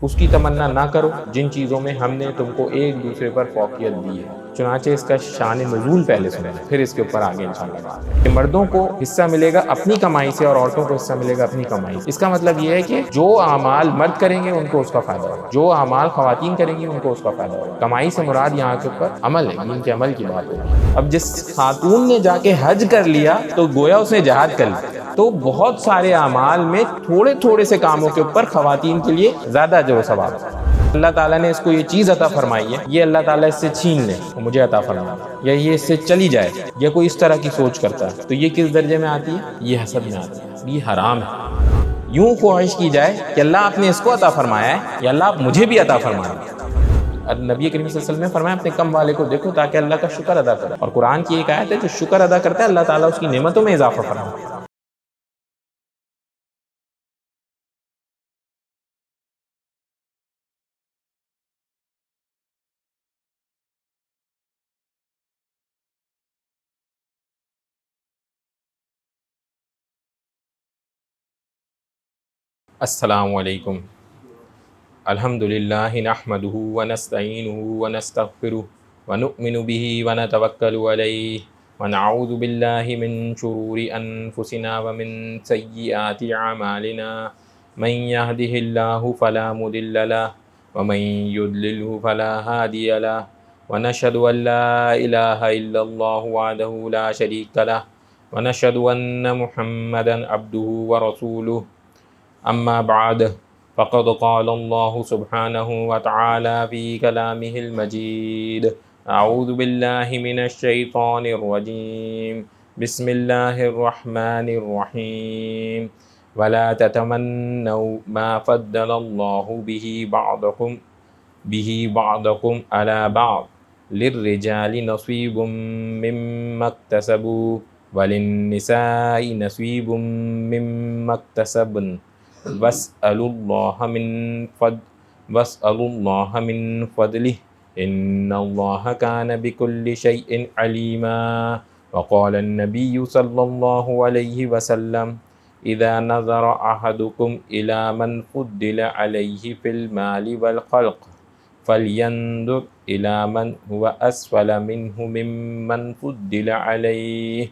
اس کی تمنا نہ کرو جن چیزوں میں ہم نے تم کو ایک دوسرے پر فوقیت دی ہے۔ چنانچہ اس کا شان نزول پہلے سنیں، پھر اس کے اوپر آگے انشاءاللہ بات کریں کہ مردوں کو حصہ ملے گا اپنی کمائی سے اور عورتوں کو حصہ ملے گا اپنی کمائی سے۔ اس کا مطلب یہ ہے کہ جو اعمال مرد کریں گے ان کو اس کا فائدہ ہوگا، جو اعمال خواتین کریں گی ان کو اس کا فائدہ ہوگا۔ کمائی سے مراد یہاں کے اوپر عمل ہے، دین کے عمل کی بات ہوگی۔ اب جس خاتون نے جا کے حج کر لیا تو گویا اس نے جہاد کر لیا، تو بہت سارے اعمال میں تھوڑے تھوڑے سے کاموں کے اوپر خواتین کے لیے زیادہ اجر و ثواب ہے۔ اللہ تعالیٰ نے اس کو یہ چیز عطا فرمائی ہے، یہ اللہ تعالیٰ اس سے چھین لے تو مجھے عطا فرما، یا یہ اس سے چلی جائے، یا کوئی اس طرح کی سوچ کرتا ہے تو یہ کس درجے میں آتی ہے؟ یہ حسد میں آتی ہے، یہ حرام ہے۔ یوں خواہش کی جائے کہ اللہ آپ نے اس کو عطا فرمایا ہے یا اللہ آپ مجھے بھی عطا فرمائیں۔ نبی کریم صلی اللہ علیہ وسلم نے فرمایا اپنے کم والے کو دیکھو تاکہ اللہ کا شکر ادا کرے، اور قرآن کی ایک آیت ہے جو شکر ادا کرتا ہے اللہ تعالیٰ اس کی نعمتوں میں اضافہ فرماتا ہے۔ السلام علیکم۔ الحمدللہ نحمدہ ونستعینہ ونستغفرہ ونؤمن بہ ونتوکل علیہ ونعوذ باللہ من شرور انفسنا ومن سیئات اعمالنا من یہدہ اللہ فلا مضل لہ ومن یضللہ فلا ہادی لہ ونشہد ان لا الہ الا اللہ وحدہ لا شریک لہ ونشہد ان محمدا عبدہ ورسولہ اما بعد فقد قال اللہ سبحانہ وتعالی فی کلامہ المجید اعوذ باللہ من الشیطان الرجیم بسم اللہ الرحمن الرحیم ولا تتمنوا ما فضل اللہ به بعضکم علی بعض للرجال نصیب مما اکتسبوا وللنساء نصیب مما اکتسبن واسألوا اللہ من فضلہ ان اللہ کان بکل شیء علیما وقال النبی صلی اللہ علیہ وسلم اذا نظر احدکم الى من فضل علیہ فی المال والخلق فلینظر الى من هو اسفل منہ ممن فضل علیہ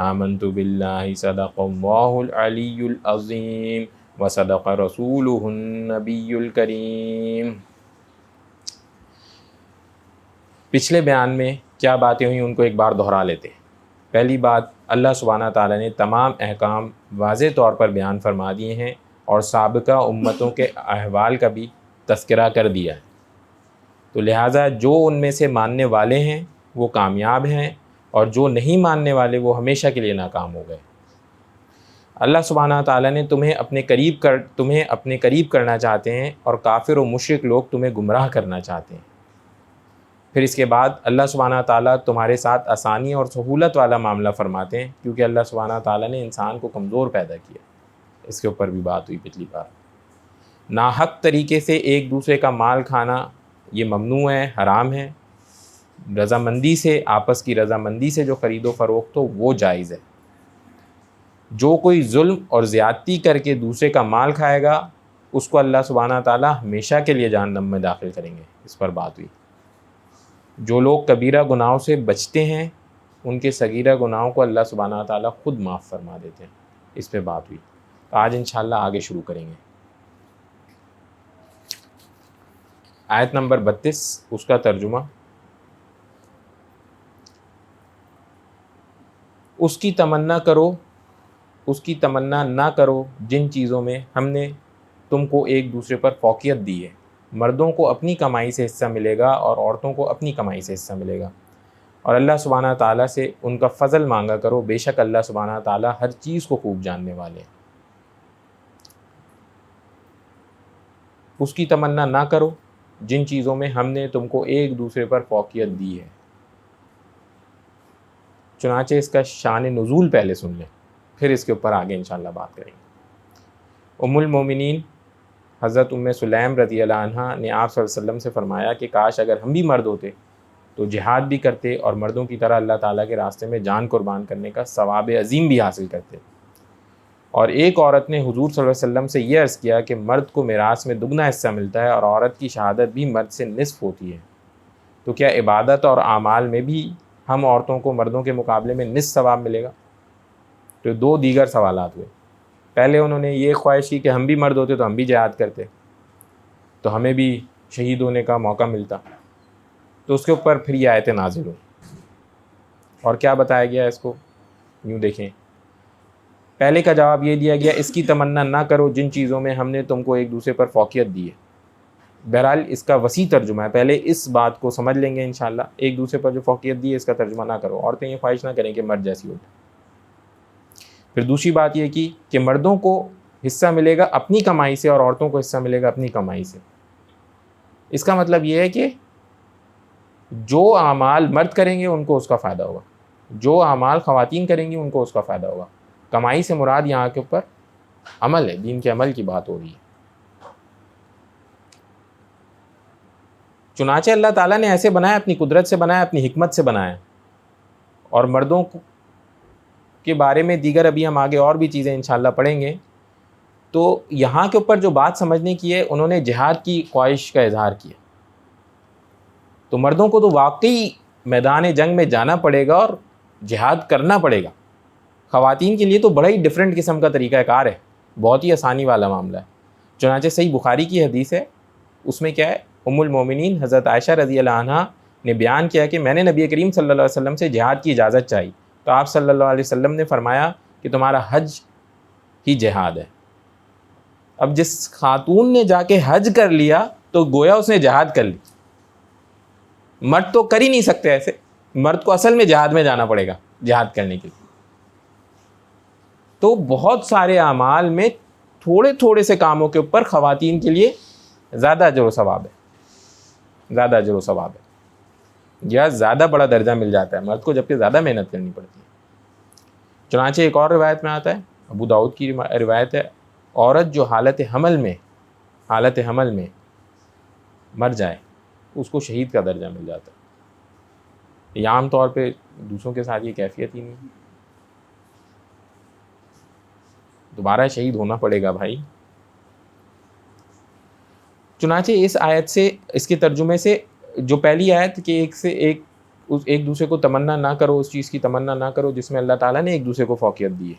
آمنت باللہ صدق اللہ العلی العظیم وصدق رسولہ النبی الکریم۔ پچھلے بیان میں کیا باتیں ہوئیں ان کو ایک بار دہرا لیتے ہیں۔ پہلی بات، اللہ سبحانہ تعالیٰ نے تمام احکام واضح طور پر بیان فرما دیے ہیں اور سابقہ امتوں کے احوال کا بھی تذکرہ کر دیا ہے، تو لہٰذا جو ان میں سے ماننے والے ہیں وہ کامیاب ہیں اور جو نہیں ماننے والے وہ ہمیشہ کے لیے ناکام ہو گئے۔ اللہ سبحانہ تعالیٰ نے تمہیں اپنے قریب کرنا چاہتے ہیں اور کافر و مشرک لوگ تمہیں گمراہ کرنا چاہتے ہیں۔ پھر اس کے بعد اللہ سبحانہ تعالیٰ تمہارے ساتھ آسانی اور سہولت والا معاملہ فرماتے ہیں، کیونکہ اللہ سبحانہ تعالیٰ نے انسان کو کمزور پیدا کیا۔ اس کے اوپر بھی بات ہوئی پچھلی بار۔ ناحق طریقے سے ایک دوسرے کا مال کھانا یہ ممنوع ہے، حرام ہے۔ رضامندی سے، آپس کی رضامندی سے جو خرید و فروخت ہو وہ جائز ہے۔ جو کوئی ظلم اور زیادتی کر کے دوسرے کا مال کھائے گا اس کو اللہ سبحانہ تعالیٰ ہمیشہ کے لیے جہنم میں داخل کریں گے، اس پر بات ہوئی۔ جو لوگ کبیرہ گناہوں سے بچتے ہیں ان کے صغیرہ گناہوں کو اللہ سبحانہ تعالیٰ خود معاف فرما دیتے ہیں، اس پہ بات ہوئی۔ آج انشاءاللہ آگے شروع کریں گے۔ آیت نمبر 32، اس کا ترجمہ۔ اس کی تمنا نہ کرو جن چیزوں میں ہم نے تم کو ایک دوسرے پر فوقیت دی ہے۔ مردوں کو اپنی کمائی سے حصہ ملے گا اور عورتوں کو اپنی کمائی سے حصہ ملے گا، اور اللہ سبحانہ تعالیٰ سے ان کا فضل مانگا کرو، بے شک اللہ سبحانہ تعالیٰ ہر چیز کو خوب جاننے والے ہیں۔ اس کی تمنا نہ کرو جن چیزوں میں ہم نے تم کو ایک دوسرے پر فوقیت دی ہے۔ چنانچہ اس کا شان نزول پہلے سن لیں، پھر اس کے اوپر آگے انشاءاللہ بات کریں گے۔ ام المومنین حضرت ام سلیم رضی اللہ عنہ نے آپ صلی اللہ علیہ وسلم سے فرمایا کہ کاش اگر ہم بھی مرد ہوتے تو جہاد بھی کرتے اور مردوں کی طرح اللہ تعالیٰ کے راستے میں جان قربان کرنے کا ثواب عظیم بھی حاصل کرتے۔ اور ایک عورت نے حضور صلی اللہ علیہ وسلم سے یہ عرض کیا کہ مرد کو میراث میں دگنا حصہ ملتا ہے اور عورت کی شہادت بھی مرد سے نصف ہوتی ہے، تو کیا عبادت اور اعمال میں بھی ہم عورتوں کو مردوں کے مقابلے میں نصف ثواب ملے گا؟ تو دو دیگر سوالات ہوئے. پہلے انہوں نے یہ خواہش کی کہ ہم بھی مرد ہوتے تو ہم بھی جہاد کرتے، تو ہمیں بھی شہید ہونے کا موقع ملتا. تو اس کے اوپر پھر یہ آیتیں نازل ہوئی. اور کیا بتایا گیا اس کو؟ یوں دیکھیں، پہلے کا جواب یہ دیا گیا اس کی تمنا نہ کرو جن چیزوں میں ہم نے تم کو ایک دوسرے پر فوقیت دی ہے. بہرحال اس کا وسیع ترجمہ ہے، پہلے اس بات کو سمجھ لیں گے انشاءاللہ. ایک دوسرے پر جو فوقیت دی ہے اس کا ترجمہ نہ کرو، عورتیں یہ خواہش نہ کریں کہ مرد جیسی ہو. پھر دوسری بات یہ کی کہ مردوں کو حصہ ملے گا اپنی کمائی سے اور عورتوں کو حصہ ملے گا اپنی کمائی سے. اس کا مطلب یہ ہے کہ جو اعمال مرد کریں گے ان کو اس کا فائدہ ہوگا، جو اعمال خواتین کریں گی ان کو اس کا فائدہ ہوگا. کمائی سے مراد یہاں کے اوپر عمل ہے، دین کے عمل کی بات ہو رہی ہے. چنانچہ اللہ تعالیٰ نے ایسے بنایا، اپنی قدرت سے بنایا، اپنی حکمت سے بنایا. اور مردوں کے بارے میں دیگر ابھی ہم آگے اور بھی چیزیں انشاءاللہ پڑھیں گے. تو یہاں کے اوپر جو بات سمجھنے کی ہے، انہوں نے جہاد کی خواہش کا اظہار کیا. تو مردوں کو تو واقعی میدان جنگ میں جانا پڑے گا اور جہاد کرنا پڑے گا. خواتین کے لیے تو بڑا ہی ڈیفرنٹ قسم کا طریقہ کار ہے، بہت ہی آسانی والا معاملہ ہے. چنانچہ صحیح بخاری کی حدیث ہے، اس میں کیا ہے، ام المومنین حضرت عائشہ رضی اللہ عنہ نے بیان کیا کہ میں نے نبی کریم صلی اللہ علیہ وسلم سے جہاد کی اجازت چاہی تو آپ صلی اللہ علیہ وسلم نے فرمایا کہ تمہارا حج ہی جہاد ہے. اب جس خاتون نے جا کے حج کر لیا تو گویا اس نے جہاد کر لی. مرد تو کر ہی نہیں سکتے ایسے، مرد کو اصل میں جہاد میں جانا پڑے گا جہاد کرنے کے لیے. تو بہت سارے اعمال میں تھوڑے تھوڑے سے کاموں کے اوپر خواتین کے لیے زیادہ اجر و ثواب ہے، زیادہ اجر و ثواب ہے، یا زیادہ بڑا درجہ مل جاتا ہے مرد کو، جبکہ زیادہ محنت کرنی پڑتی ہے. چنانچہ ایک اور روایت میں آتا ہے، ابو داؤد کی روایت ہے، عورت جو حالت حمل میں مر جائے اس کو شہید کا درجہ مل جاتا ہے. یہ عام طور پہ دوسروں کے ساتھ یہ کیفیت ہی نہیں، دوبارہ شہید ہونا پڑے گا بھائی. چنانچہ اس آیت سے، اس کے ترجمے سے، جو پہلی آیت کہ ایک دوسرے کو تمنا نہ کرو، اس چیز کی تمنا نہ کرو جس میں اللہ تعالیٰ نے ایک دوسرے کو فوقیت دی ہے،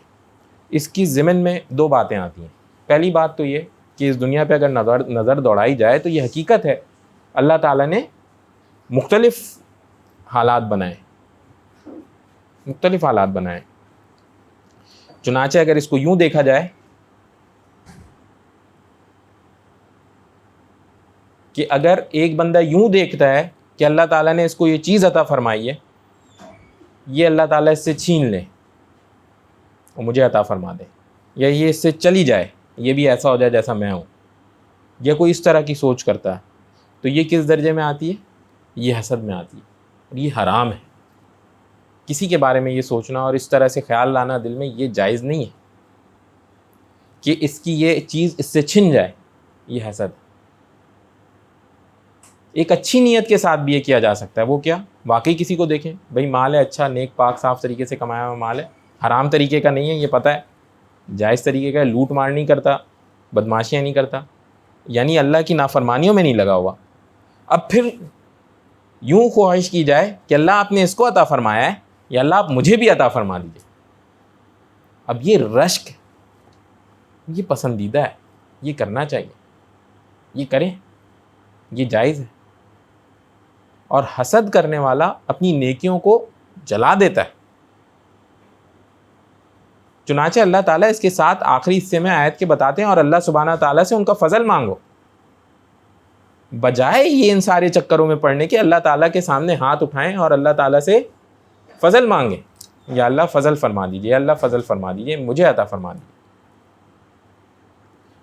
اس کی ضمن میں دو باتیں آتی ہیں. پہلی بات تو یہ کہ اس دنیا پہ اگر نظر دوڑائی جائے تو یہ حقیقت ہے اللہ تعالیٰ نے مختلف حالات بنائے. چنانچہ اگر اس کو یوں دیکھا جائے کہ اگر ایک بندہ یوں دیکھتا ہے کہ اللہ تعالیٰ نے اس کو یہ چیز عطا فرمائی ہے، یہ اللہ تعالیٰ اس سے چھین لے اور مجھے عطا فرما دے، یا یہ اس سے چلی جائے، یہ بھی ایسا ہو جائے جیسا میں ہوں، یا کوئی اس طرح کی سوچ کرتا ہے، تو یہ کس درجے میں آتی ہے؟ یہ حسد میں آتی ہے، اور یہ حرام ہے. کسی کے بارے میں یہ سوچنا اور اس طرح سے خیال لانا دل میں، یہ جائز نہیں ہے کہ اس کی یہ چیز اس سے چھن جائے. یہ حسد ہے. ایک اچھی نیت کے ساتھ بھی یہ کیا جا سکتا ہے. وہ کیا؟ واقعی کسی کو دیکھیں بھائی مال ہے، اچھا نیک پاک صاف طریقے سے کمایا ہوا مال ہے، حرام طریقے کا نہیں ہے، یہ پتہ ہے، جائز طریقے کا ہے، لوٹ مار نہیں کرتا، بدماشیاں نہیں کرتا، یعنی اللہ کی نافرمانیوں میں نہیں لگا ہوا. اب پھر یوں خواہش کی جائے کہ اللہ آپ نے اس کو عطا فرمایا ہے، یا اللہ آپ مجھے بھی عطا فرما دیجیے. اب یہ رشک، یہ پسندیدہ ہے، یہ کرنا چاہیے، یہ کریں، یہ جائز ہے. اور حسد کرنے والا اپنی نیکیوں کو جلا دیتا ہے. چنانچہ اللہ تعالیٰ اس کے ساتھ آخری حصے میں آیت کے بتاتے ہیں اور اللہ سبحانہ تعالیٰ سے ان کا فضل مانگو، بجائے یہ ان سارے چکروں میں پڑنے کے اللہ تعالیٰ کے سامنے ہاتھ اٹھائیں اور اللہ تعالیٰ سے فضل مانگیں، یا اللہ فضل فرما دیجیے، اللہ فضل فرما دیجیے، مجھے عطا فرما دیجیے.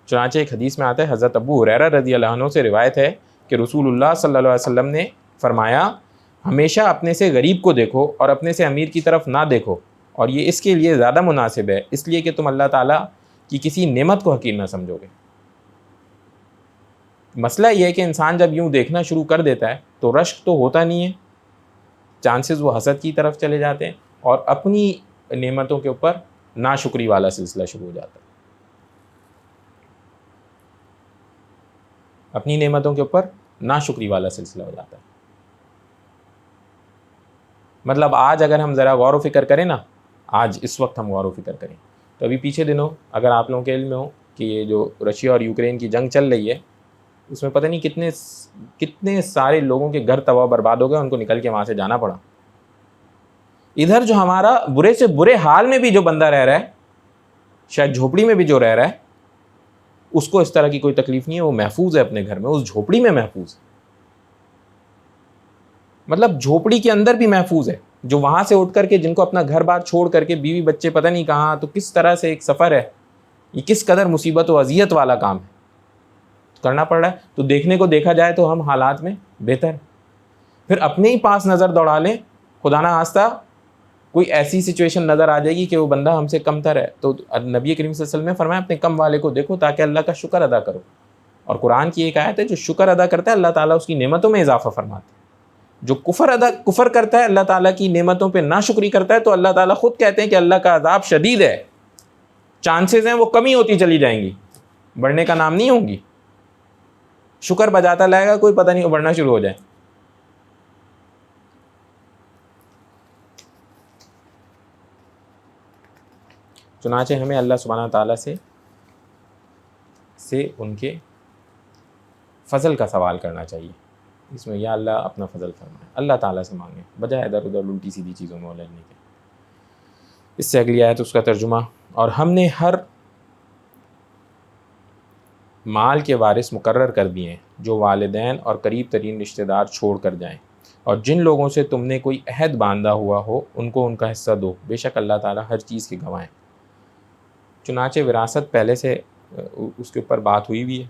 چنانچہ ایک حدیث میں آتا ہے، حضرت ابو ہریرہ رضی اللہ عنہ سے روایت ہے کہ رسول اللہ صلی اللہ علیہ وسلم نے فرمایا، ہمیشہ اپنے سے غریب کو دیکھو اور اپنے سے امیر کی طرف نہ دیکھو، اور یہ اس کے لیے زیادہ مناسب ہے، اس لیے کہ تم اللہ تعالیٰ کی کسی نعمت کو حقیر نہ سمجھو گے. مسئلہ یہ ہے کہ انسان جب یوں دیکھنا شروع کر دیتا ہے تو رشک تو ہوتا نہیں ہے، چانسز وہ حسد کی طرف چلے جاتے ہیں اور اپنی نعمتوں کے اوپر ناشکری والا سلسلہ شروع ہو جاتا ہے. اپنی نعمتوں کے اوپر ناشکری والا سلسلہ ہو جاتا ہے. مطلب آج اگر ہم ذرا غور و فکر کریں نا، آج اس وقت ہم غور و فکر کریں تو ابھی پیچھے دنوں اگر آپ لوگوں کے علم میں ہو کہ یہ جو رشیا اور یوکرین کی جنگ چل رہی ہے، اس میں پتہ نہیں کتنے سارے لوگوں کے گھر تباہ برباد ہو گئے، ان کو نکل کے وہاں سے جانا پڑا. ادھر جو ہمارا برے سے برے حال میں بھی جو بندہ رہ رہا ہے، شاید جھوپڑی میں بھی جو رہ رہا ہے، اس کو اس طرح کی کوئی تکلیف نہیں ہے، وہ محفوظ ہے اپنے گھر میں، اس جھوپڑی میں محفوظ ہے. مطلب جھوپڑی کے اندر بھی محفوظ ہے. جو وہاں سے اٹھ کر کے جن کو اپنا گھر بار چھوڑ کر کے بیوی بچے پتہ نہیں کہاں، تو کس طرح سے ایک سفر ہے، یہ کس قدر مصیبت و اذیت والا کام ہے کرنا پڑ رہا ہے. تو دیکھنے کو دیکھا جائے تو ہم حالات میں بہتر، پھر اپنے ہی پاس نظر دوڑا لیں، خدا نہ خواستہ کوئی ایسی سچویشن نظر آ جائے گی کہ وہ بندہ ہم سے کم تر ہے، تو نبی کریم صلی اللہ علیہ وسلم نے فرمایا اپنے کم والے کو دیکھو تاکہ اللہ کا شکر ادا کرو. اور قرآن کی ایک آیت ہے، جو شکر ادا کرتا ہے اللہ تعالیٰ اس کی نعمتوں میں اضافہ فرماتے ہیں. جو کفر کرتا ہے، اللہ تعالیٰ کی نعمتوں پہ ناشکری کرتا ہے، تو اللہ تعالیٰ خود کہتے ہیں کہ اللہ کا عذاب شدید ہے، چانسز ہیں وہ کمی ہوتی چلی جائیں گی، بڑھنے کا نام نہیں ہوں گی. شکر بجاتا لائے گا، کوئی پتہ نہیں وہ بڑھنا شروع ہو جائے. چنانچہ ہمیں اللہ سبحانہ تعالیٰ سے ان کے فضل کا سوال کرنا چاہیے. اس میں یا اللہ اپنا فضل فرمائے، اللہ تعالیٰ سے مانگیں بجائے ادھر ادھر الٹی سیدھی چیزوں میں الجھنے کے. اس سے اگلی آیت اس کا ترجمہ، اور ہم نے ہر مال کے وارث مقرر کر دیے ہیں جو والدین اور قریب ترین رشتہ دار چھوڑ کر جائیں، اور جن لوگوں سے تم نے کوئی عہد باندھا ہوا ہو ان کو ان کا حصہ دو، بے شک اللہ تعالیٰ ہر چیز کے گواہ ہیں. چنانچہ وراثت پہلے سے اس کے اوپر بات ہوئی بھی ہے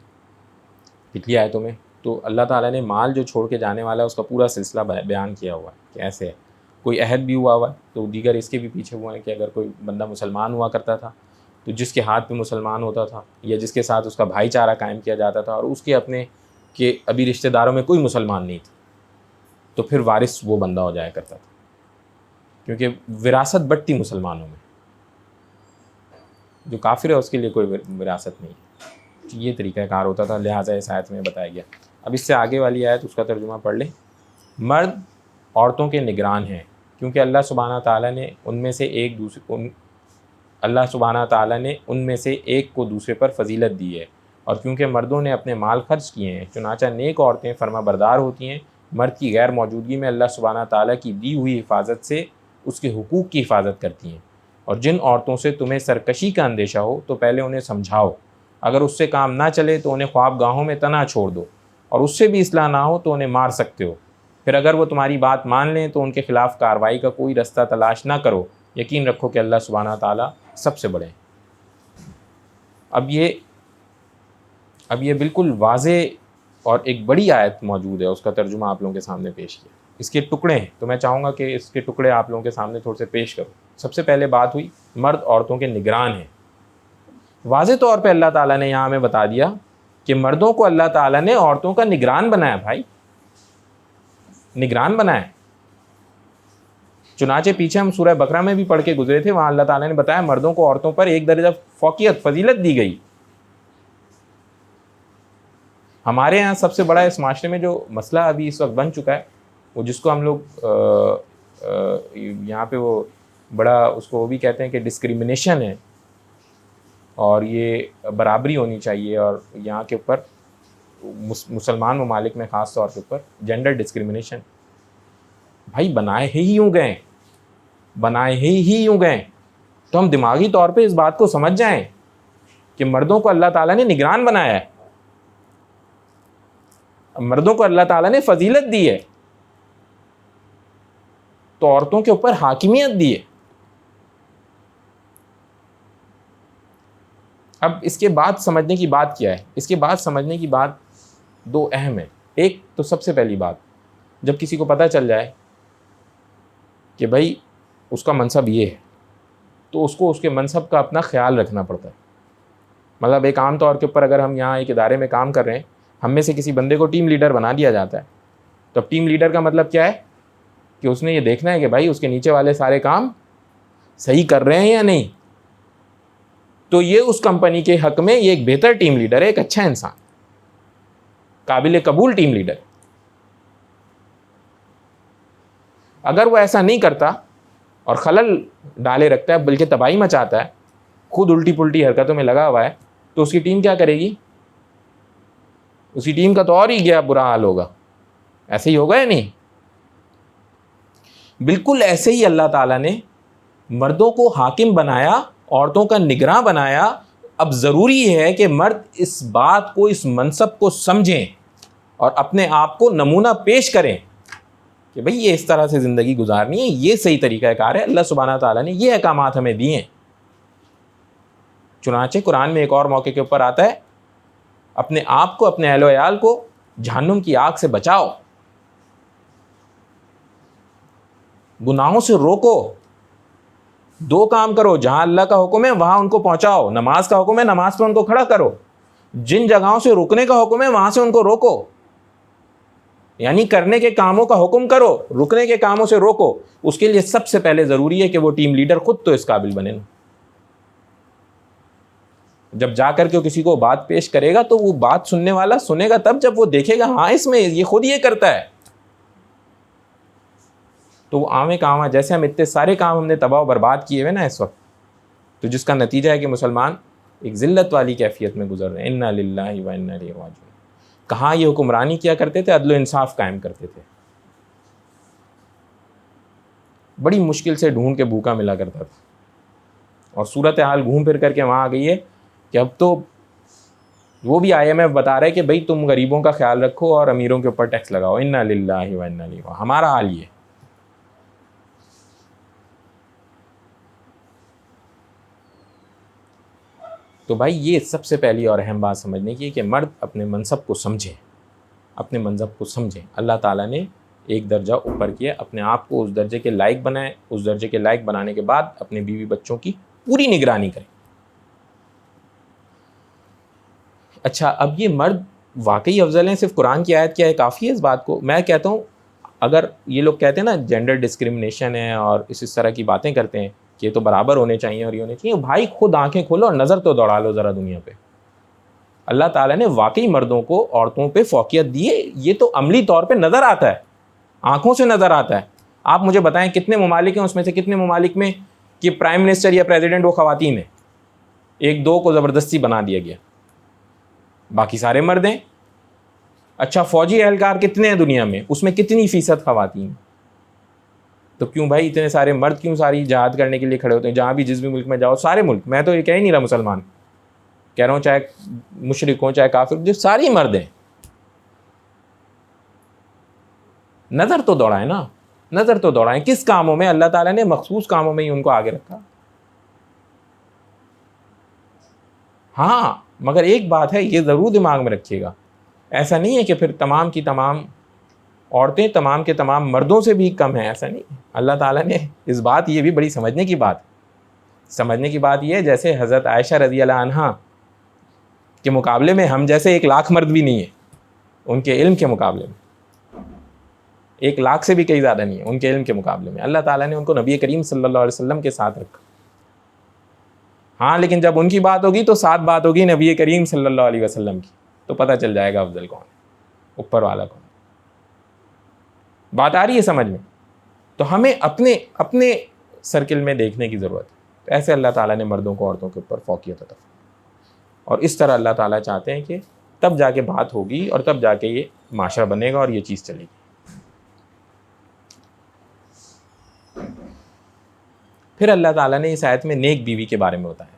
پچھلی آیتوں میں. تو اللہ تعالیٰ نے مال جو چھوڑ کے جانے والا ہے اس کا پورا سلسلہ بیان کیا ہوا ہے کہ ایسے ہے. کوئی عہد بھی ہوا ہے تو دیگر اس کے بھی پیچھے ہوا ہے کہ اگر کوئی بندہ مسلمان ہوا کرتا تھا تو جس کے ہاتھ پہ مسلمان ہوتا تھا یا جس کے ساتھ اس کا بھائی چارہ قائم کیا جاتا تھا اور اس کے اپنے کہ ابھی رشتہ داروں میں کوئی مسلمان نہیں تھا، تو پھر وارث وہ بندہ ہو جایا کرتا تھا، کیونکہ وراثت بٹتی مسلمانوں میں. جو کافر ہے اس کے لیے کوئی وراثت نہیں ہے. یہ طریقہ کار ہوتا تھا، لہٰذا اس آیت میں بتایا گیا. اب اس سے آگے والی آیت اس کا ترجمہ پڑھ لیں. مرد عورتوں کے نگران ہیں کیونکہ اللہ سبحانہ تعالیٰ نے ان میں سے ایک کو دوسرے پر فضیلت دی ہے، اور کیونکہ مردوں نے اپنے مال خرچ کیے ہیں، چنانچہ نیک عورتیں فرما بردار ہوتی ہیں. مرد کی غیر موجودگی میں اللہ سبحانہ تعالیٰ کی دی ہوئی حفاظت سے اس کے حقوق کی حفاظت کرتی ہیں. اور جن عورتوں سے تمہیں سرکشی کا اندیشہ ہو تو پہلے انہیں سمجھاؤ، اگر اس سے کام نہ چلے تو انہیں خواب گاہوں میں تنہا چھوڑ دو، اور اس سے بھی اصلاح نہ ہو تو انہیں مار سکتے ہو. پھر اگر وہ تمہاری بات مان لیں تو ان کے خلاف کارروائی کا کوئی رستہ تلاش نہ کرو، یقین رکھو کہ اللہ سبحانہ تعالیٰ سب سے بڑے ہیں. اب یہ بالکل واضح اور ایک بڑی آیت موجود ہے، اس کا ترجمہ آپ لوگوں کے سامنے پیش کیا. اس کے ٹکڑے ہیں تو میں چاہوں گا کہ اس کے ٹکڑے آپ لوگوں کے سامنے تھوڑے سے پیش کروں. سب سے پہلے بات ہوئی مرد عورتوں کے نگران ہیں. واضح طور پہ اللہ تعالیٰ نے یہاں ہمیں بتا دیا کہ مردوں کو اللہ تعالیٰ نے عورتوں کا نگران بنایا. بھائی نگران بنایا. چنانچہ پیچھے ہم سورہ بقرہ میں بھی پڑھ کے گزرے تھے، وہاں اللہ تعالیٰ نے بتایا مردوں کو عورتوں پر ایک درجہ فوقیت فضیلت دی گئی. ہمارے یہاں سب سے بڑا اس معاشرے میں جو مسئلہ ابھی اس وقت بن چکا ہے، وہ جس کو ہم لوگ یہاں پہ وہ بڑا اس کو وہ بھی کہتے ہیں کہ ڈسکریمنیشن ہے، اور یہ برابری ہونی چاہیے. اور یہاں کے اوپر مسلمان ممالک میں خاص طور کے اوپر جینڈر ڈسکریمنیشن. بھائی بنائے ہی یوں گئے تو ہم دماغی طور پہ اس بات کو سمجھ جائیں کہ مردوں کو اللہ تعالیٰ نے نگران بنایا ہے، مردوں کو اللہ تعالیٰ نے فضیلت دی ہے تو عورتوں کے اوپر حاکمیت دی ہے. اب اس کے بعد سمجھنے کی بات کیا ہے؟ اس کے بعد سمجھنے کی بات دو اہم ہے. ایک تو سب سے پہلی بات، جب کسی کو پتہ چل جائے کہ بھائی اس کا منصب یہ ہے تو اس کو اس کے منصب کا اپنا خیال رکھنا پڑتا ہے. مطلب ایک عام طور کے اوپر اگر ہم یہاں ایک ادارے میں کام کر رہے ہیں، ہم میں سے کسی بندے کو ٹیم لیڈر بنا دیا جاتا ہے، تو اب ٹیم لیڈر کا مطلب کیا ہے کہ اس نے یہ دیکھنا ہے کہ بھائی اس کے نیچے والے سارے کام صحیح کر رہے ہیں یا نہیں. تو یہ اس کمپنی کے حق میں یہ ایک بہتر ٹیم لیڈر ہے، ایک اچھا انسان. قابل قبول ٹیم لیڈر. اگر وہ ایسا نہیں کرتا اور خلل ڈالے رکھتا ہے بلکہ تباہی مچاتا ہے, خود الٹی پلٹی حرکتوں میں لگا ہوا ہے, تو اس کی ٹیم کیا کرے گی؟ اس کی ٹیم کا تو اور ہی گیا برا حال ہوگا. ایسے ہی ہوگا یا نہیں؟ بالکل ایسے ہی اللہ تعالیٰ نے مردوں کو حاکم بنایا, عورتوں کا نگراں بنایا. اب ضروری ہے کہ مرد اس بات کو, اس منصب کو سمجھیں اور اپنے آپ کو نمونہ پیش کریں کہ بھئی یہ اس طرح سے زندگی گزارنی ہے, یہ صحیح طریقہ کار ہے. اللہ سبحانہ تعالیٰ نے یہ احکامات ہمیں دیے ہیں. چنانچہ قرآن میں ایک اور موقع کے اوپر آتا ہے, اپنے آپ کو, اپنے اہل و عیال کو جہنم کی آگ سے بچاؤ, گناہوں سے روکو. 2 کام کرو, جہاں اللہ کا حکم ہے وہاں ان کو پہنچاؤ. نماز کا حکم ہے, نماز پہ ان کو کھڑا کرو. جن جگہوں سے رکنے کا حکم ہے وہاں سے ان کو روکو. یعنی کرنے کے کاموں کا حکم کرو, رکنے کے کاموں سے روکو. اس کے لیے سب سے پہلے ضروری ہے کہ وہ ٹیم لیڈر خود تو اس قابل بنے نا. جب جا کر کے کسی کو بات پیش کرے گا تو وہ بات سننے والا سنے گا تب جب وہ دیکھے گا ہاں اس میں یہ خود یہ کرتا ہے. تو وہ عام کام, جیسے ہم اتنے سارے کام ہم نے تباہ و برباد کیے ہوئے نا اس وقت, تو جس کا نتیجہ ہے کہ مسلمان ایک ذلت والی کیفیت میں گزر رہے ہیں. انا للہ و انا الیہ راجعون. کہاں یہ حکمرانی کیا کرتے تھے, عدل و انصاف قائم کرتے تھے. بڑی مشکل سے ڈھونڈ کے بھوکا ملا کرتا تھا. اور صورتحال گھوم پھر کر کے وہاں آ گئی ہے کہ اب تو وہ بھی IMF بتا رہے کہ بھئی تم غریبوں کا خیال رکھو اور امیروں کے اوپر ٹیکس لگاؤ. انا للہ و انا الیہ. ہمارا حال یہ. تو بھائی یہ سب سے پہلی اور اہم بات سمجھنے کی ہے کہ مرد اپنے منصب کو سمجھیں, اپنے منصب کو سمجھیں. اللہ تعالیٰ نے ایک درجہ اوپر کیا, اپنے آپ کو اس درجے کے لائق بنائیں. اس درجے کے لائق بنانے کے بعد اپنے بیوی بچوں کی پوری نگرانی کریں. اچھا, اب یہ مرد واقعی افضل ہیں, صرف قرآن کی آیت کیا ہے کافی ہے اس بات کو؟ میں کہتا ہوں اگر یہ لوگ کہتے ہیں نا جینڈر ڈسکرمنیشن ہے اور اس طرح کی باتیں کرتے ہیں کہ یہ تو برابر ہونے چاہیے اور یہ ہونے چاہیے, بھائی خود آنکھیں کھولو اور نظر تو دوڑا لو ذرا دنیا پہ. اللہ تعالیٰ نے واقعی مردوں کو عورتوں پہ فوقیت دی ہے. یہ تو عملی طور پہ نظر آتا ہے, آنکھوں سے نظر آتا ہے. آپ مجھے بتائیں کتنے ممالک ہیں, اس میں سے کتنے ممالک میں کہ پرائم منسٹر یا پریزیڈنٹ وہ خواتین ہیں؟ 1-2 کو زبردستی بنا دیا گیا, باقی سارے مرد ہیں. اچھا, فوجی اہلکار کتنے ہیں دنیا میں, اس میں کتنی فیصد خواتین ہیں؟ تو کیوں بھائی اتنے سارے مرد کیوں ساری جہاد کرنے کے لیے کھڑے ہوتے ہیں؟ جہاں بھی جس بھی ملک میں جاؤ, سارے ملک, میں تو یہ کہہ ہی نہیں رہا مسلمان, کہہ رہا ہوں چاہے مشرک ہوں چاہے کافر, جو ساری مرد ہیں. نظر تو دوڑائیں نا, نظر تو دوڑائیں. کس کاموں میں؟ اللہ تعالیٰ نے مخصوص کاموں میں ہی ان کو آگے رکھا. ہاں مگر ایک بات ہے, یہ ضرور دماغ میں رکھیے گا, ایسا نہیں ہے کہ پھر تمام کی تمام عورتیں تمام کے تمام مردوں سے بھی کم ہیں, ایسا نہیں. اللہ تعالیٰ نے اس بات, یہ بھی بڑی سمجھنے کی بات یہ ہے, جیسے حضرت عائشہ رضی اللہ عنہا کے مقابلے میں ہم جیسے 1,00,000 مرد بھی نہیں ہیں, ان کے علم کے مقابلے میں 1,00,000 سے بھی کئی زیادہ نہیں ہے ان کے علم کے مقابلے میں. اللہ تعالیٰ نے ان کو نبی کریم صلی اللہ علیہ وسلم کے ساتھ رکھا. ہاں لیکن جب ان کی بات ہوگی تو ساتھ بات ہوگی نبی کریم صلی اللہ علیہ وسلم کی, تو پتہ چل جائے گا افضل کون ہے, اوپر والا کون. بات آ رہی ہے سمجھ میں؟ تو ہمیں اپنے سرکل میں دیکھنے کی ضرورت ہے. ایسے اللہ تعالیٰ نے مردوں کو عورتوں کے اوپر فوقیت عطا فرمائی, اور اس طرح اللہ تعالیٰ چاہتے ہیں کہ تب جا کے بات ہوگی اور تب جا کے یہ معاشرہ بنے گا اور یہ چیز چلے گی. پھر اللہ تعالیٰ نے اس آیت میں نیک بیوی کے بارے میں بتایا.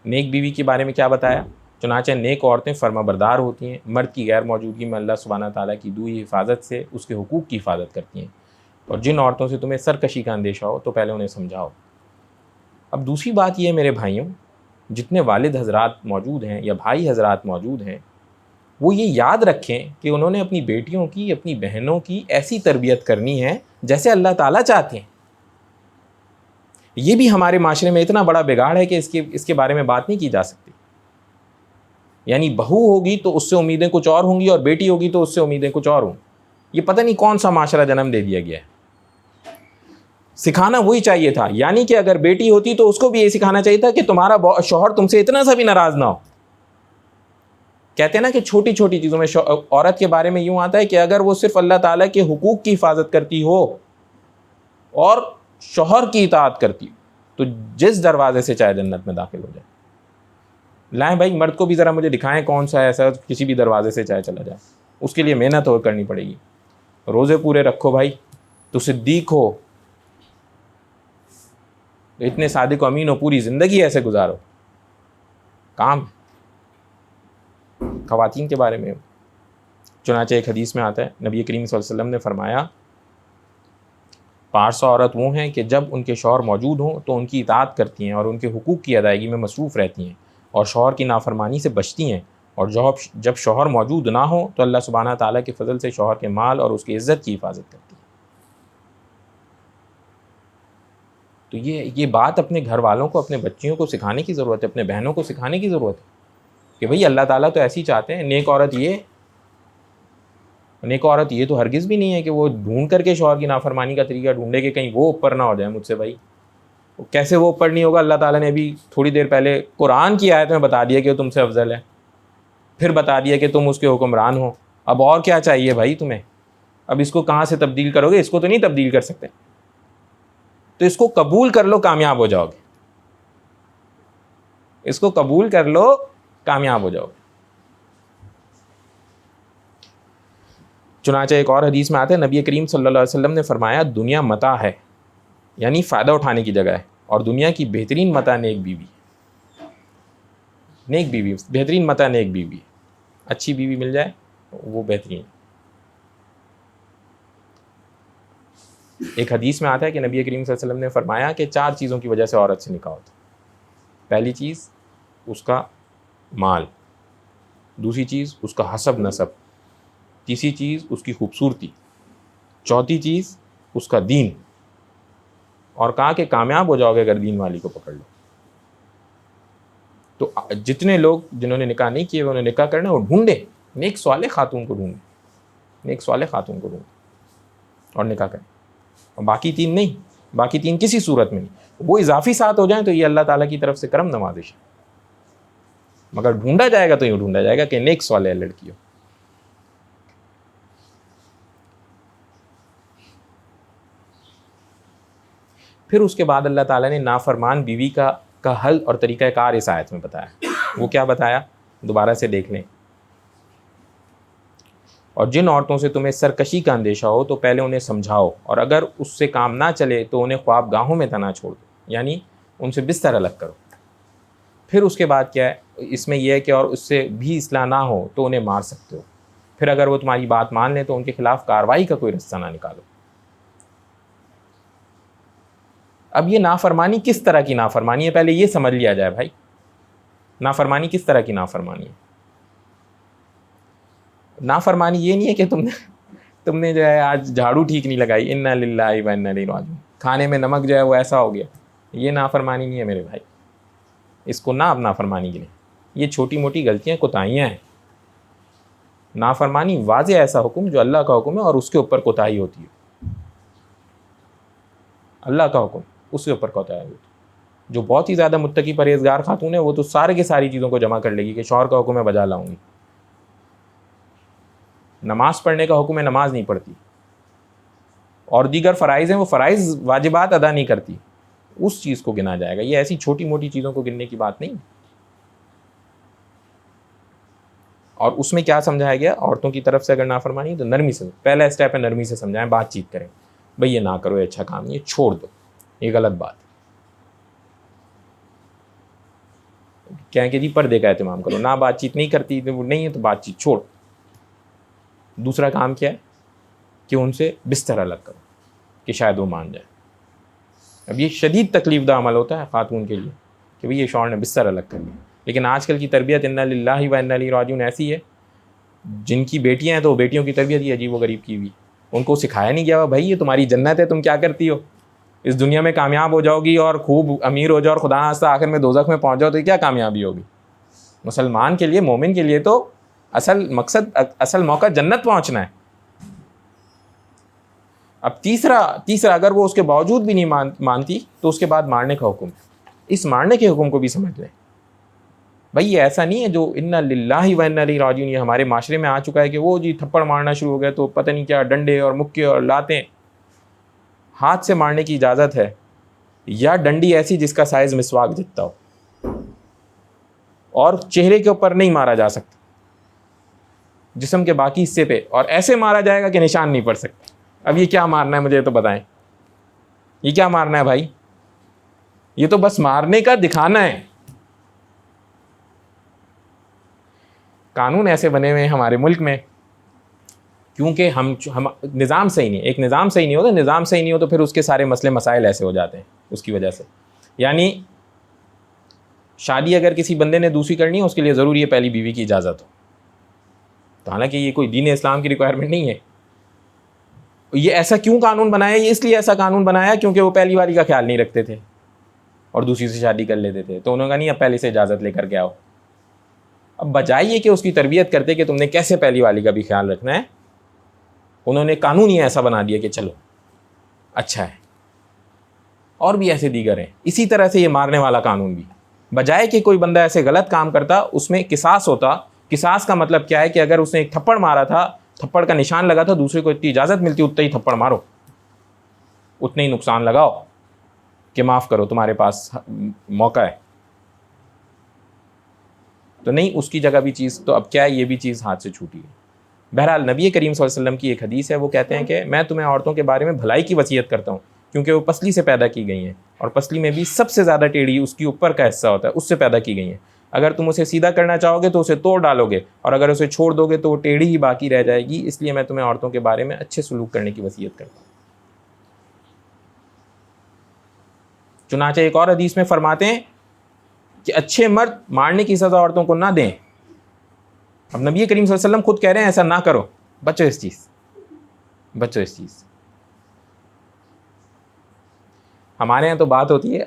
نیک بیوی کے بارے میں کیا بتایا؟ چنانچہ نیک عورتیں فرما بردار ہوتی ہیں, مرد کی غیر موجودگی میں اللہ سبحانہ تعالیٰ کی دوئی حفاظت سے اس کے حقوق کی حفاظت کرتی ہیں. اور جن عورتوں سے تمہیں سرکشی کا اندیشہ ہو تو پہلے انہیں سمجھاؤ. اب دوسری بات یہ ہے میرے بھائیوں, جتنے والد حضرات موجود ہیں یا بھائی حضرات موجود ہیں, وہ یہ یاد رکھیں کہ انہوں نے اپنی بیٹیوں کی, اپنی بہنوں کی ایسی تربیت کرنی ہے جیسے اللہ تعالیٰ چاہتے ہیں. یہ بھی ہمارے معاشرے میں اتنا بڑا بگاڑ ہے کہ اس کے بارے میں بات نہیں کی جا سکتی. یعنی بہو ہوگی تو اس سے امیدیں کچھ اور ہوں گی, اور بیٹی ہوگی تو اس سے امیدیں کچھ اور ہوں. یہ پتہ نہیں کون سا معاشرہ جنم دے دیا گیا ہے. سکھانا وہی چاہیے تھا, یعنی کہ اگر بیٹی ہوتی تو اس کو بھی یہ سکھانا چاہیے تھا کہ تمہارا شوہر تم سے اتنا سا بھی ناراض نہ ہو. کہتے ہیں نا کہ چھوٹی چھوٹی چیزوں میں عورت کے بارے میں یوں آتا ہے کہ اگر وہ صرف اللہ تعالیٰ کے حقوق کی حفاظت کرتی ہو اور شوہر کی اطاعت کرتی ہو تو جس دروازے سے چاہے جنت میں داخل ہو جائے. لائیں بھائی مرد کو بھی ذرا مجھے دکھائیں کون سا ایسا کسی بھی دروازے سے چاہے چلا جائے. اس کے لیے محنت اور کرنی پڑے گی. روزے پورے رکھو بھائی تو صدیق ہو, اتنے صادق و امین ہو, پوری زندگی ایسے گزارو. کام خواتین کے بارے میں چنانچہ ایک حدیث میں آتا ہے نبی کریم صلی اللہ علیہ وسلم نے فرمایا پارسا عورت وہ ہیں کہ جب ان کے شوہر موجود ہوں تو ان کی اطاعت کرتی ہیں اور ان کے حقوق کی ادائیگی میں مصروف رہتی ہیں اور شوہر کی نافرمانی سے بچتی ہیں, اور جب شوہر موجود نہ ہو تو اللہ سبحانہ تعالیٰ کے فضل سے شوہر کے مال اور اس کی عزت کی حفاظت کرتی ہیں. تو یہ بات اپنے گھر والوں کو, اپنے بچیوں کو سکھانے کی ضرورت ہے, اپنے بہنوں کو سکھانے کی ضرورت ہے کہ بھئی اللہ تعالیٰ تو ایسی چاہتے ہیں. نیک عورت یہ تو ہرگز بھی نہیں ہے کہ وہ ڈھونڈ کر کے شوہر کی نافرمانی کا طریقہ ڈھونڈے کہ کہیں وہ اوپر نہ ہو جائے مجھ سے. بھائی کیسے وہ اوپر نہیں ہوگا؟ اللہ تعالیٰ نے ابھی تھوڑی دیر پہلے قرآن کی آیت میں بتا دیا کہ وہ تم سے افضل ہے, پھر بتا دیا کہ تم اس کے حکمران ہو. اب اور کیا چاہیے بھائی تمہیں؟ اب اس کو کہاں سے تبدیل کرو گے؟ اس کو تو نہیں تبدیل کر سکتے. تو اس کو قبول کر لو, کامیاب ہو جاؤ گے. اس کو قبول کر لو, کامیاب ہو جاؤ گے. چنانچہ ایک اور حدیث میں آتا ہے نبی کریم صلی اللہ علیہ وسلم نے فرمایا دنیا متاع ہے, یعنی فائدہ اٹھانے کی جگہ ہے, اور دنیا کی بہترین متاع نیک بیوی. نیک بیوی, بہترین متاع نیک بیوی. اچھی بیوی مل جائے وہ بہترین. ایک حدیث میں آتا ہے کہ نبی کریم صلی اللہ علیہ وسلم نے فرمایا کہ 4 چیزوں کی وجہ سے عورت سے نکاح ہوتا ہے. پہلی چیز اس کا مال, دوسری چیز اس کا حسب نسب, تیسری چیز اس کی خوبصورتی, چوتھی چیز اس کا دین, اور کہا کہ کامیاب ہو جاؤ گے اگر دین والی کو پکڑ لو. تو جتنے لوگ جنہوں نے نکاح نہیں کیے انہوں نے نکاح کرنا, اور ڈھونڈے نیک صالح خاتون کو ڈھونڈے, نیک صالح خاتون کو ڈھونڈے اور نکاح کریں. اور باقی 3 نہیں, باقی 3 کسی صورت میں نہیں. وہ اضافی ساتھ ہو جائیں تو یہ اللہ تعالیٰ کی طرف سے کرم نوازش ہے, مگر ڈھونڈا جائے گا تو یوں ڈھونڈا جائے گا کہ نیک صالح لڑکی ہو. پھر اس کے بعد اللہ تعالیٰ نے نافرمان بیوی کا حل اور طریقہ کار اس آیت میں بتایا. وہ کیا بتایا دوبارہ سے دیکھ لیں. اور جن عورتوں سے تمہیں سرکشی کا اندیشہ ہو تو پہلے انہیں سمجھاؤ, اور اگر اس سے کام نہ چلے تو انہیں خواب گاہوں میں تنا چھوڑ دو, یعنی ان سے بستر الگ کرو. پھر اس کے بعد کیا ہے, اس میں یہ ہے کہ اور اس سے بھی اصلاح نہ ہو تو انہیں مار سکتے ہو. پھر اگر وہ تمہاری بات مان لیں تو ان کے خلاف کارروائی کا کوئی رستہ نہ نکالو. اب یہ نافرمانی کس طرح کی نافرمانی ہے پہلے یہ سمجھ لیا جائے بھائی. نافرمانی کس طرح کی نافرمانی ہے؟ نافرمانی یہ نہیں ہے کہ تم نے جو ہے آج جھاڑو ٹھیک نہیں لگائی, انا للہ و انا الیہ راجعون, کھانے میں نمک جو ہے وہ ایسا ہو گیا. یہ نافرمانی نہیں ہے میرے بھائی, اس کو نہ اب نافرمانی گنے. یہ چھوٹی موٹی غلطیاں کوتاہیاں ہیں. نافرمانی واضح ایسا حکم جو اللہ کا حکم ہے اور اس کے اوپر کوتاہی ہوتی ہے. اللہ کا حکم اس کے اوپر کوتاہی ہوتی ہے. جو بہت ہی زیادہ متقی پرہیزگار خاتون ہے وہ تو سارے کی ساری چیزوں کو جمع کر لے گی کہ شوہر کا حکم ہے بجا لاؤں گی. نماز پڑھنے کا حکم ہے نماز نہیں پڑھتی, اور دیگر فرائض ہیں وہ فرائض واجبات ادا نہیں کرتی, اس چیز کو گنا جائے گا. یہ ایسی چھوٹی موٹی چیزوں کو گننے کی بات نہیں. اور اس میں کیا سمجھایا گیا, عورتوں کی طرف سے اگر نافرمانی ہے تو نرمی سے, پہلا اسٹیپ ہے نرمی سے سمجھائیں, بات چیت کریں, بھئی یہ نہ کرو, یہ اچھا کام نہیں ہے, چھوڑ دو, یہ غلط بات. کہیں کہ جی پردے کا اہتمام کرو, نہ بات چیت نہیں کرتی نہیں ہے تو بات چیت چھوڑ. دوسرا کام کیا ہے کہ ان سے بستر الگ کرو کہ شاید وہ مان جائے. اب یہ شدید تکلیف دہ عمل ہوتا ہے خاتون کے لیے کہ بھئی یہ شوہر نے بستر الگ کر لیا. لیکن آج کل کی تربیت انا للہ و انا الیہ راجعون ایسی ہے, جن کی بیٹیاں ہیں تو وہ بیٹیوں کی تربیت یہ عجیب و غریب کی ہوئی. ان کو سکھایا نہیں گیا بھائی یہ تمہاری جنت ہے, تم کیا کرتی ہو, اس دنیا میں کامیاب ہو جاؤ گی اور خوب امیر ہو جاؤ اور خدا نخواستہ آخر میں دوزخ میں پہنچ جاؤ تو یہ کیا کامیابی ہوگی. مسلمان کے لیے, مومن کے لیے تو اصل مقصد, اصل موقع جنت پہنچنا ہے. اب تیسرا اگر وہ اس کے باوجود بھی نہیں مانتی تو اس کے بعد مارنے کا حکم ہے. اس مارنے کے حکم کو بھی سمجھ لیں. بھائی یہ ایسا نہیں ہے جو انا للہ و انا الیہ راجعون یہ ہمارے معاشرے میں آ چکا ہے کہ وہ جی تھپڑ مارنا شروع ہو گیا تو پتہ نہیں کیا ڈنڈے اور مکے اور لاتیں. ہاتھ سے مارنے کی اجازت ہے, یا ڈنڈی ایسی جس کا سائز مسواک جتنا ہو, اور چہرے کے اوپر نہیں مارا جا سکتا, جسم کے باقی حصے پہ, اور ایسے مارا جائے گا کہ نشان نہیں پڑ سکتے. اب یہ کیا مارنا ہے مجھے تو بتائیں, یہ کیا مارنا ہے بھائی؟ یہ تو بس مارنے کا دکھانا ہے. قانون ایسے بنے ہوئے ہیں ہمارے ملک میں کیونکہ ہم نظام صحیح نہیں, ایک نظام صحیح نہیں ہوتا, نظام صحیح نہیں ہو تو پھر اس کے سارے مسئلے مسائل ایسے ہو جاتے ہیں اس کی وجہ سے. یعنی شادی اگر کسی بندے نے دوسری کرنی ہے اس کے لیے ضروری ہے پہلی بیوی کی اجازت ہو, تو حالانکہ یہ کوئی دین اسلام کی ریکوائرمنٹ نہیں ہے. یہ ایسا کیوں قانون بنایا؟ یہ اس لیے ایسا قانون بنایا کیونکہ وہ پہلی والی کا خیال نہیں رکھتے تھے اور دوسری سے شادی کر لیتے تھے, تو انہوں نے کہا نہیں اب پہلے سے اجازت لے کر کے آؤ. اب بجائے یہ کہ اس کی تربیت کرتے کہ تم نے کیسے پہلی والی کا بھی خیال رکھنا ہے, انہوں نے قانون ہی ایسا بنا دیا کہ چلو اچھا ہے. اور بھی ایسے دیگر ہیں. اسی طرح سے یہ مارنے والا قانون بھی, بجائے کہ کوئی بندہ ایسے غلط کام کرتا اس میں قصاص ہوتا. قصاص کا مطلب کیا ہے کہ اگر اس نے ایک تھپڑ مارا تھا, تھپڑ کا نشان لگا تھا, دوسرے کو اتنی اجازت ملتی اتنا ہی تھپڑ مارو, اتنے ہی نقصان لگاؤ کہ معاف کرو تمہارے پاس موقع ہے. تو نہیں, اس کی جگہ بھی چیز تو اب کیا ہے, یہ بھی چیز ہاتھ سے چھوٹی ہے. بہرحال نبی کریم صلی اللہ علیہ وسلم کی ایک حدیث ہے, وہ کہتے ہیں کہ میں تمہیں عورتوں کے بارے میں بھلائی کی وصیت کرتا ہوں کیونکہ وہ پسلی سے پیدا کی گئی ہیں, اور پسلی میں بھی سب سے زیادہ ٹیڑھی اس کی اوپر کا حصہ ہوتا ہے, اس سے پیدا کی گئی ہیں. اگر تم اسے سیدھا کرنا چاہو گے تو اسے توڑ ڈالو گے, اور اگر اسے چھوڑ دو گے تو وہ ٹیڑھی ہی باقی رہ جائے گی. اس لیے میں تمہیں عورتوں کے بارے میں اچھے سلوک کرنے کی وصیت کرتا ہوں. چنانچہ ایک اور حدیث میں فرماتے ہیں کہ اچھے مرد مارنے کی سزا عورتوں کو نہ دیں. اب نبی کریم صلی اللہ علیہ وسلم خود کہہ رہے ہیں ایسا نہ کرو, بچو اس چیز, بچو اس چیز. ہمارے یہاں تو بات ہوتی ہے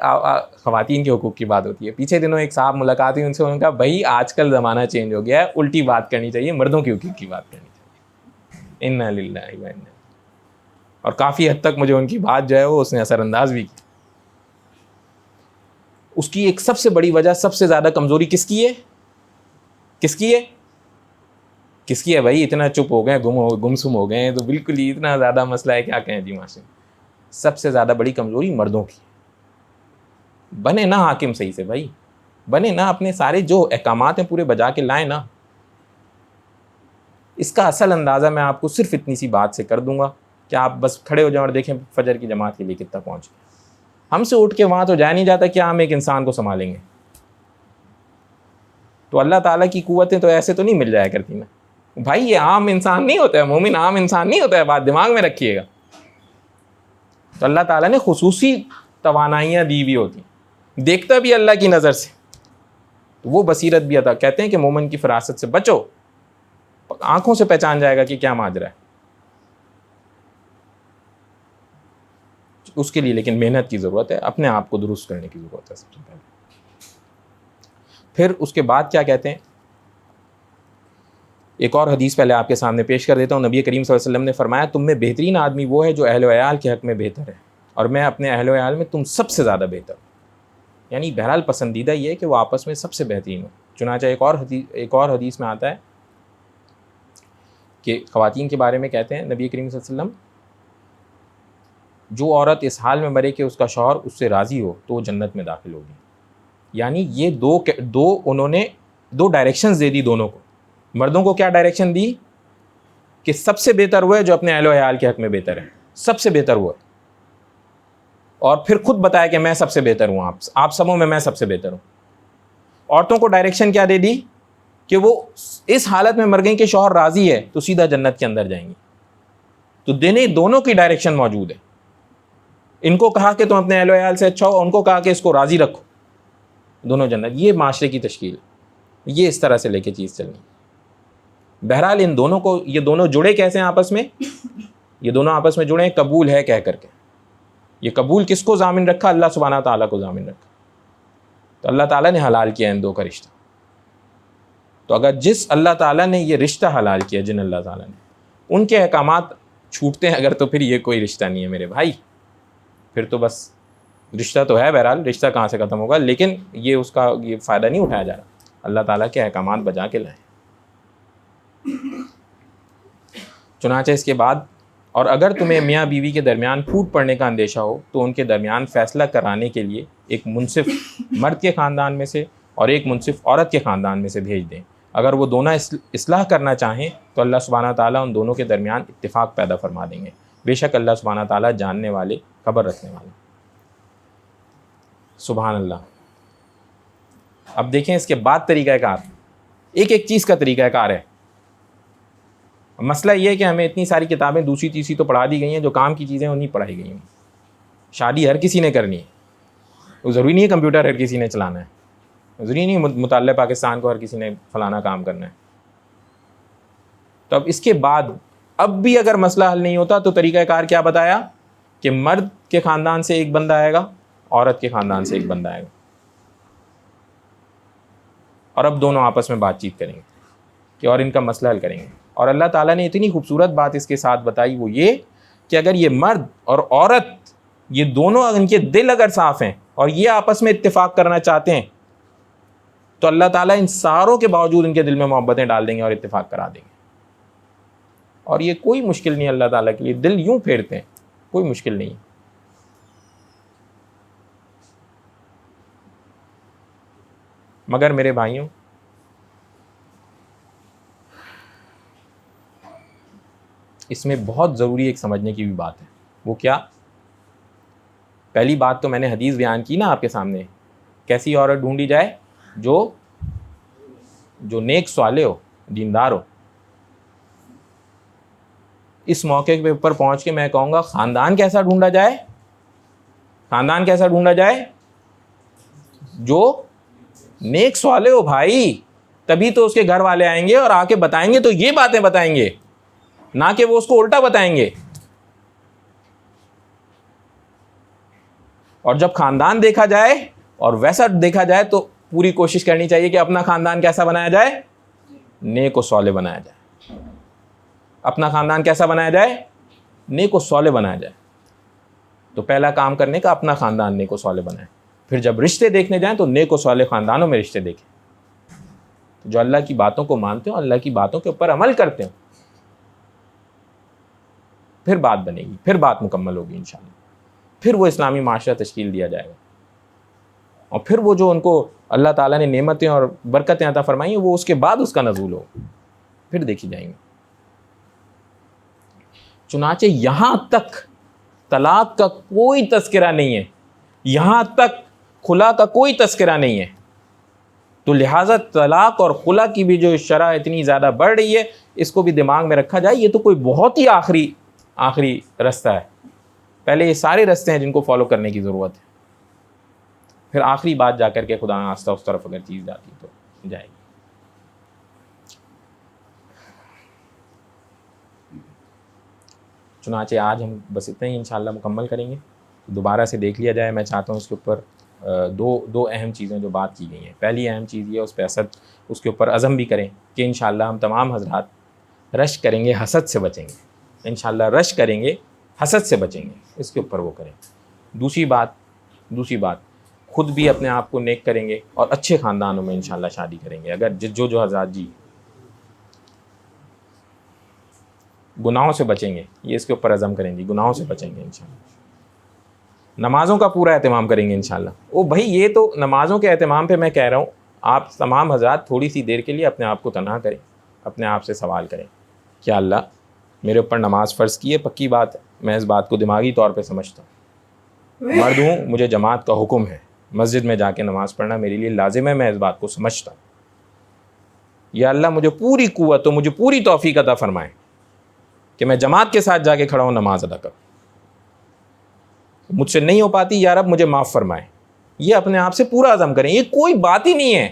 خواتین کے حقوق کی بات ہوتی ہے. پیچھے دنوں ایک صاحب ملاقات ہوئی, ان سے انہوں نے کہا بھائی آج کل زمانہ چینج ہو گیا ہے, الٹی بات کرنی چاہیے, مردوں کے حقوق کی بات کرنی چاہیے. انا للہ و انا. اور کافی حد تک مجھے ان کی بات جو ہے وہ اس نے اثر انداز بھی کی. اس کی ایک سب سے بڑی وجہ, سب سے زیادہ کمزوری کس کی ہے؟ کس کی ہے؟ کس کی ہے بھائی؟ اتنا چپ ہو گئے, گمسم ہو گئے ہیں, تو بالکل ہی اتنا زیادہ مسئلہ ہے, کیا کہیں جی معاشرے میں. سب سے زیادہ بڑی کمزوری مردوں کی. بنے نا حاکم صحیح سے بھائی, بنے نا, اپنے سارے جو احکامات ہیں پورے بجا کے لائیں نا. اس کا اصل اندازہ میں آپ کو صرف اتنی سی بات سے کر دوں گا کہ آپ بس کھڑے ہو جائیں اور دیکھیں فجر کی جماعت کے لیے کتنا پہنچ گئے. ہم سے اٹھ کے وہاں تو جایا نہیں جاتا کہ ہم ایک انسان کو سنبھالیں گے. تو اللہ تعالیٰ کی قوتیں تو ایسے تو نہیں مل جایا کرتی نا بھائی. یہ عام انسان نہیں ہوتا ہے, مومن عام انسان نہیں ہوتا ہے, بات دماغ میں رکھیے گا. تو اللہ تعالیٰ نے خصوصی توانائیاں دی ہوئی ہوتی ہیں, دیکھتا بھی اللہ کی نظر سے, تو وہ بصیرت بھی عطا. کہتے ہیں کہ مومن کی فراست سے بچو, آنکھوں سے پہچان جائے گا کہ کیا ماجرا ہے. اس کے لیے لیکن محنت کی ضرورت ہے, اپنے آپ کو درست کرنے کی ضرورت ہے سب سے پہلے. پھر اس کے بعد کیا کہتے ہیں, ایک اور حدیث پہلے آپ کے سامنے پیش کر دیتا ہوں. نبی کریم صلی اللہ علیہ وسلم نے فرمایا تم میں بہترین آدمی وہ ہے جو اہل و عیال کے حق میں بہتر ہے, اور میں اپنے اہل و عیال میں تم سب سے زیادہ بہتر ہوں. یعنی بہرحال پسندیدہ یہ ہے کہ وہ آپس میں سب سے بہترین ہو. چنانچہ ایک اور حدیث میں آتا ہے کہ خواتین کے بارے میں کہتے ہیں نبی کریم صلی اللہ علیہ وسلم, جو عورت اس حال میں مرے کہ اس کا شوہر اس سے راضی ہو تو وہ جنت میں داخل ہوگی. یعنی یہ انہوں نے دو ڈائریکشنز دے دی دونوں کو. مردوں کو کیا ڈائریکشن دی کہ سب سے بہتر وہ ہے جو اپنے اہل و عیال کے حق میں بہتر ہے, سب سے بہتر وہ ہے. اور پھر خود بتایا کہ میں سب سے بہتر ہوں, آپ سبوں میں سب سے بہتر ہوں. عورتوں کو ڈائریکشن کیا دے دی کہ وہ اس حالت میں مر گئیں کہ شوہر راضی ہے تو سیدھا جنت کے اندر جائیں گی. تو دونوں کی ڈائریکشن موجود ہے. ان کو کہا کہ تم اپنے اہل و عیال سے اچھا ہو, ان کو کہا کہ اس کو راضی رکھو, دونوں جنت. یہ معاشرے کی تشکیل, یہ اس طرح سے لے کے چیز چلنی. بہرحال ان دونوں کو, یہ دونوں جڑے کیسے ہیں آپس میں؟ یہ دونوں آپس میں جڑے ہیں قبول ہے کہہ کر کے. یہ قبول کس کو ضامن رکھا؟ اللہ سبحانہ تعالیٰ کو ضامن رکھا. تو اللہ تعالیٰ نے حلال کیا ان دو کا رشتہ. تو اگر جس اللہ تعالیٰ نے یہ رشتہ حلال کیا, جن اللہ تعالیٰ نے, ان کے احکامات چھوٹتے ہیں اگر, تو پھر یہ کوئی رشتہ نہیں ہے میرے بھائی. پھر تو بس رشتہ تو ہے, بہرحال رشتہ کہاں سے ختم ہوگا, لیکن یہ اس کا یہ فائدہ نہیں اٹھایا جا رہا. اللہ تعالیٰ کے احکامات بجا کے لائیں۔ چنانچہ اس کے بعد، اور اگر تمہیں میاں بیوی کے درمیان پھوٹ پڑنے کا اندیشہ ہو تو ان کے درمیان فیصلہ کرانے کے لیے ایک منصف مرد کے خاندان میں سے اور ایک منصف عورت کے خاندان میں سے بھیج دیں۔ اگر وہ دونوں اصلاح کرنا چاہیں تو اللہ سبحانہ تعالیٰ ان دونوں کے درمیان اتفاق پیدا فرما دیں گے۔ بے شک اللہ سبحانہ تعالیٰ جاننے والے، خبر رکھنے والے۔ سبحان اللہ۔ اب دیکھیں اس کے بعد طریقہ کار، ایک ایک چیز کا طریقہ کار ہے۔ مسئلہ یہ ہے کہ ہمیں اتنی ساری کتابیں دوسری تیسری تو پڑھا دی گئی ہیں، جو کام کی چیزیں وہ نہیں پڑھائی گئی ہیں۔ شادی ہر کسی نے کرنی ہے، وہ ضروری نہیں ہے کمپیوٹر ہر کسی نے چلانا ہے، ضروری نہیں ہے مطالعہ پاکستان کو ہر کسی نے فلانا کام کرنا ہے۔ تو اب اس کے بعد اب بھی اگر مسئلہ حل نہیں ہوتا تو طریقہ کار کیا بتایا کہ مرد کے خاندان سے ایک بندہ آئے گا، عورت کے خاندان سے ایک بندہ آئے گا، اور اب دونوں آپس میں بات چیت کریں گے کہ اور ان کا مسئلہ حل کریں گے۔ اور اللہ تعالیٰ نے اتنی خوبصورت بات اس کے ساتھ بتائی، وہ یہ کہ اگر یہ مرد اور عورت یہ دونوں ان کے دل اگر صاف ہیں اور یہ آپس میں اتفاق کرنا چاہتے ہیں تو اللہ تعالیٰ ان ساروں کے باوجود ان کے دل میں محبتیں ڈال دیں گے اور اتفاق کرا دیں گے۔ اور یہ کوئی مشکل نہیں ہے اللہ تعالیٰ کے لیے، دل یوں پھیرتے ہیں، کوئی مشکل نہیں ہے۔ مگر میرے بھائیوں، اس میں بہت ضروری ایک سمجھنے کی بھی بات ہے۔ وہ کیا؟ پہلی بات تو میں نے حدیث بیان کی نا آپ کے سامنے، کیسی عورت ڈھونڈی جائے؟ جو نیک صالح ہو، دیندار ہو۔ اس موقع کے اوپر پہنچ کے میں کہوں گا خاندان کیسا ڈھونڈا جائے؟ خاندان کیسا ڈھونڈا جائے؟ جو نیک صالح ہو بھائی، تبھی تو اس کے گھر والے آئیں گے اور آ کے بتائیں گے، تو یہ باتیں بتائیں گے، نہ کہ وہ اس کو الٹا بتائیں گے۔ اور جب خاندان دیکھا جائے اور ویسا دیکھا جائے تو پوری کوشش کرنی چاہیے کہ اپنا خاندان کیسا بنایا جائے؟ نیک و صالح بنایا جائے۔ اپنا خاندان کیسا بنایا جائے؟ نیک و صالح بنایا جائے۔ تو پہلا کام کرنے کا اپنا خاندان نیک و صالح بنائے، پھر جب رشتے دیکھنے جائیں تو نیک و صالح خاندانوں میں رشتے دیکھیں، جو اللہ کی باتوں کو مانتے ہوں، اللہ کی باتوں کے اوپر عمل کرتے ہوں، پھر بات بنے گی، پھر بات مکمل ہوگی انشاءاللہ، پھر وہ اسلامی معاشرہ تشکیل دیا جائے گا، اور پھر وہ جو ان کو اللہ تعالیٰ نے نعمتیں اور برکتیں عطا فرمائی ہیں وہ اس کے بعد اس کا نزول ہو، پھر دیکھی جائیں گے۔ چنانچہ یہاں تک طلاق کا کوئی تذکرہ نہیں ہے، یہاں تک خلا کا کوئی تذکرہ نہیں ہے، تو لہٰذا طلاق اور خلا کی بھی جو شرح اتنی زیادہ بڑھ رہی ہے، اس کو بھی دماغ میں رکھا جائے۔ یہ تو کوئی بہت ہی آخری رستہ ہے، پہلے یہ سارے رستے ہیں جن کو فالو کرنے کی ضرورت ہے، پھر آخری بات جا کر کے خدا ناخواستہ اس طرف اگر چیز جاتی تو جائے گی۔ چنانچہ آج ہم بس اتنا ہی انشاءاللہ مکمل کریں گے، دوبارہ سے دیکھ لیا جائے۔ میں چاہتا ہوں اس کے اوپر دو اہم چیزیں جو بات کی گئی ہیں۔ پہلی اہم چیز یہ، اس پہ اس کے اوپر عزم بھی کریں کہ انشاءاللہ ہم تمام حضرات رشک کریں گے، حسد سے بچیں گے، انشاءاللہ رشک کریں گے، حسد سے بچیں گے، اس کے اوپر وہ کریں۔ دوسری بات خود بھی اپنے آپ کو نیک کریں گے اور اچھے خاندانوں میں انشاءاللہ شادی کریں گے۔ اگر جو حضرات جی گناہوں سے بچیں گے، یہ اس کے اوپر عزم کریں گے، گناہوں سے بچیں گے انشاءاللہ، نمازوں کا پورا اہتمام کریں گے انشاءاللہ۔ او بھائی، یہ تو نمازوں کے اہتمام پہ میں کہہ رہا ہوں، آپ تمام حضرات تھوڑی سی دیر کے لیے اپنے آپ کو تنہا کریں، اپنے آپ سے سوال کریں، کیا اللہ میرے اوپر نماز فرض کی ہے؟ پکی بات ہے، میں اس بات کو دماغی طور پہ سمجھتا ہوں، مرد ہوں، مجھے جماعت کا حکم ہے، مسجد میں جا کے نماز پڑھنا میرے لیے لازم ہے، میں اس بات کو سمجھتا ہوں۔ یا اللہ مجھے پوری قوت و مجھے پوری توفیق عطا فرمائے کہ میں جماعت کے ساتھ جا کے کھڑا ہوں، نماز ادا کروں، مجھ سے نہیں ہو پاتی، یا رب مجھے معاف فرمائے۔ یہ اپنے آپ سے پورا عزم کریں، یہ کوئی بات ہی نہیں ہے،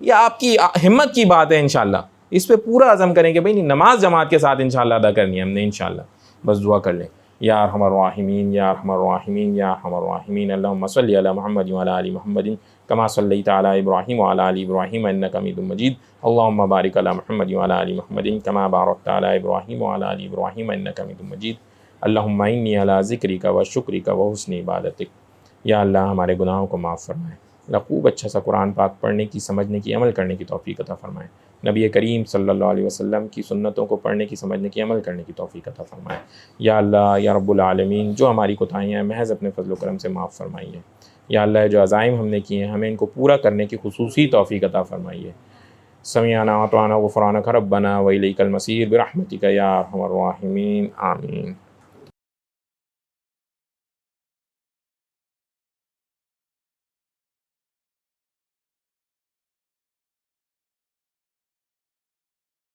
یہ آپ کی ہمت کی بات ہے انشاءاللہ۔ اس پہ پورا عزم کریں کہ بھئی نماز جماعت کے ساتھ انشاءاللہ ادا کرنی ہے ہم نے انشاءاللہ۔ بس دعا کر لیں، یا ارحم الراحمین یا ارحم الراحمین یا ارحم الراحمین، اللہم صلی علی محمد وعلی آل محمد کما صلیت علی ابراہیم وعلی آل ابراہیم انک حمید مجید، اللہم بارک علی محمد وعلی آل محمد کما بارکت علی ابراہیم وعلی آل ابراہیم انک حمید مجید، اللہم انی علی ذکرک و شکرک و حسن عبادتک۔ یا اللہ ہمارے گناہوں کو معاف فرمائے، خوب اچھا سا قرآن پاک پڑھنے کی، سمجھنے کی، عمل کرنے کی توفیق عطا فرمائے۔ نبی کریم صلی اللہ علیہ وسلم کی سنتوں کو پڑھنے کی، سمجھنے کی، عمل کرنے کی توفیق عطا فرمائے۔ یا اللہ یا رب العالمین، جو ہماری کوتاہیاں ہیں محض اپنے فضل و کرم سے معاف فرمائیے۔ یا اللہ جو عزائم ہم نے کیے ہیں ہمیں ان کو پورا کرنے کی خصوصی توفیق عطا فرمائیے۔ سمعنا وأطعنا غفرانک ربنا وإلیک المصیر برحمتک یا ارحم الراحمین، آمین۔